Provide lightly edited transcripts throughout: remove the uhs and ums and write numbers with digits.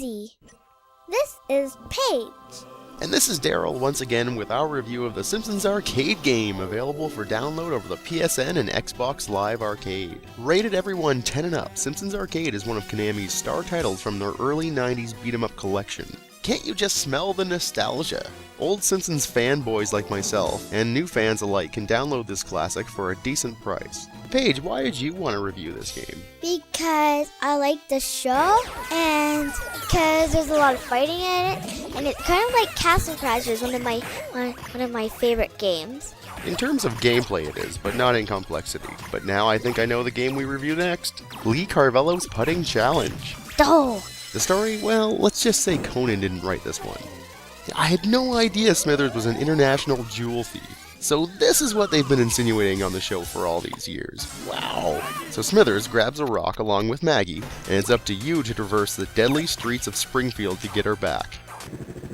easy. This is Paige. And this is Daryl once again with our review of the Simpsons Arcade Game, available for download over the PSN and Xbox Live Arcade. Rated everyone 10 and up, Simpsons Arcade is one of Konami's star titles from their early 90s beat-em-up collection. Can't you just smell the nostalgia? Old Simpsons fanboys like myself, and new fans alike, can download this classic for a decent price. Paige, why did you want to review this game? Because I like the show, and because there's a lot of fighting in it, and it's kind of like Castle Crashers, one of my favorite games. In terms of gameplay it is, but not in complexity. But now I think I know the game we review next. Lee Carvello's Putting Challenge. Oh! The story, well, let's just say Conan didn't write this one. I had no idea Smithers was an international jewel thief. So this is what they've been insinuating on the show for all these years. Wow. So Smithers grabs a rock along with Maggie, and it's up to you to traverse the deadly streets of Springfield to get her back.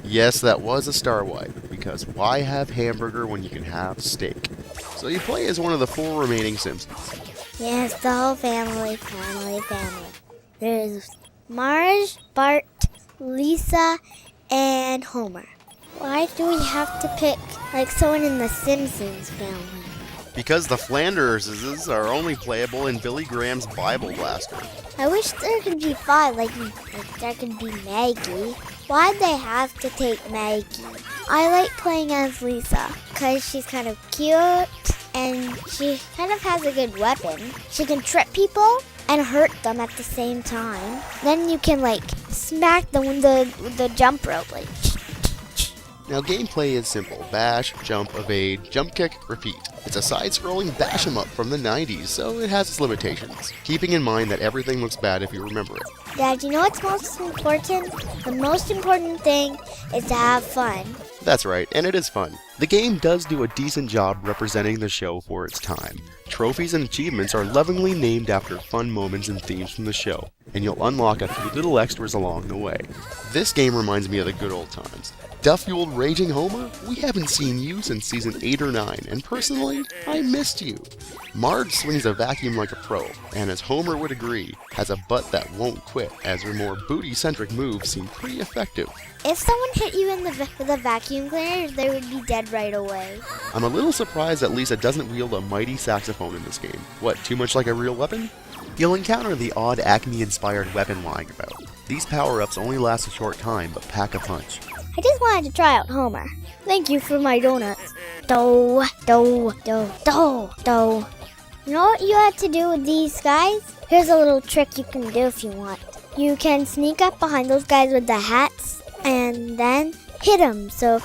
Yes, that was a star wipe, because why have hamburger when you can have steak? So you play as one of the 4 remaining Simpsons. Yes, the whole family. There's Marge, Bart, Lisa, and Homer. Why do we have to pick like someone in the Simpsons family? Because the Flanderses are only playable in Billy Graham's Bible Blaster. I wish there could be 5, like there could be Maggie. Why'd they have to take Maggie? I like playing as Lisa because she's kind of cute and she kind of has a good weapon. She can trip people and hurt them at the same time. Then you can like smack them with the jump rope, like. Now gameplay is simple. Bash, jump, evade, jump kick, repeat. It's a side-scrolling bash 'em up from the 90s, so it has its limitations. Keeping in mind that everything looks bad if you remember it. Dad, you know what's most important? The most important thing is to have fun. That's right, and it is fun. The game does do a decent job representing the show for its time. Trophies and achievements are lovingly named after fun moments and themes from the show, and you'll unlock a few little extras along the way. This game reminds me of the good old times. Duff, you old raging Homer, we haven't seen you since season 8 or 9, and personally, I missed you. Marge swings a vacuum like a pro, and as Homer would agree, has a butt that won't quit, as her more booty-centric moves seem pretty effective. If someone hit you with a vacuum cleaner, they would be dead right away. I'm a little surprised that Lisa doesn't wield a mighty saxophone in this game. What, too much like a real weapon? You'll encounter the odd Acme-inspired weapon lying about. These power-ups only last a short time, but pack a punch. I just wanted to try out Homer. Thank you for my donuts. Do. You know what you have to do with these guys? Here's a little trick you can do if you want. You can sneak up behind those guys with the hats and then hit him. So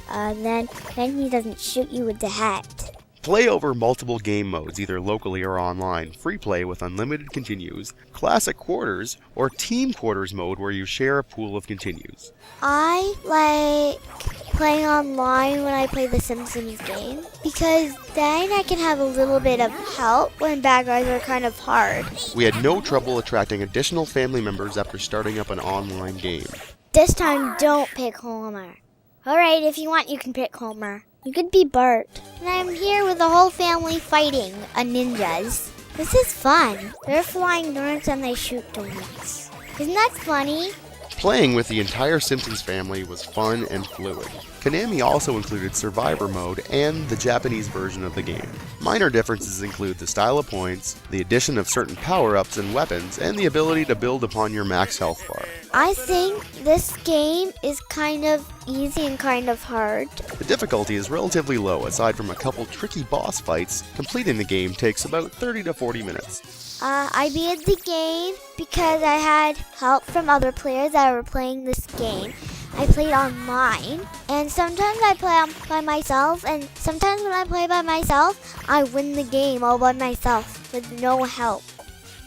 then he doesn't shoot you with the hat. Play over multiple game modes, either locally or online. Free play with unlimited continues, classic quarters, or team quarters mode where you share a pool of continues. I like playing online when I play the Simpsons game because then I can have a little bit of help when bad guys are kind of hard. We had no trouble attracting additional family members after starting up an online game. This time, don't pick Homer. Alright, if you want, you can pick Homer. You could be Bart. And I'm here with the whole family fighting ninjas. This is fun. They're flying donuts and they shoot donuts. Isn't that funny? Playing with the entire Simpsons family was fun and fluid. Konami also included Survivor mode and the Japanese version of the game. Minor differences include the style of points, the addition of certain power-ups and weapons, and the ability to build upon your max health bar. I think this game is kind of easy and kind of hard. The difficulty is relatively low. Aside from a couple tricky boss fights, completing the game takes about 30 to 40 minutes. I beat the game because I had help from other players that were playing this game. I played online, and sometimes I play by myself, and sometimes when I play by myself, I win the game all by myself with no help.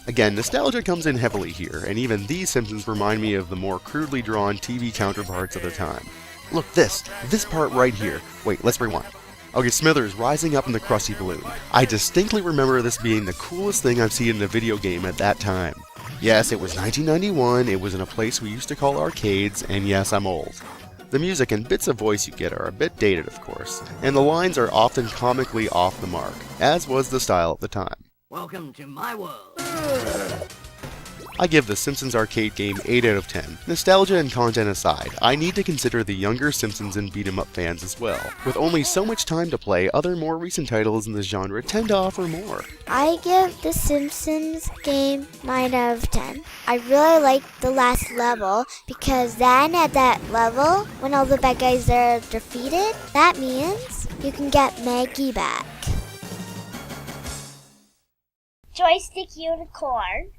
Again, nostalgia comes in heavily here, and even these Simpsons remind me of the more crudely drawn TV counterparts of the time. Look, this part right here. Wait, let's rewind. Okay, Smithers rising up in the crusty balloon. I distinctly remember this being the coolest thing I've seen in a video game at that time. Yes, it was 1991, it was in a place we used to call arcades, and yes, I'm old. The music and bits of voice you get are a bit dated, of course, and the lines are often comically off the mark, as was the style at the time. Welcome to my world. I give the Simpsons Arcade Game 8 out of 10. Nostalgia and content aside, I need to consider the younger Simpsons and beat-em-up fans as well. With only so much time to play, other more recent titles in the genre tend to offer more. I give the Simpsons game 9 out of 10. I really like the last level because then at that level, when all the bad guys are defeated, that means you can get Maggie back. Joystick Unicorn.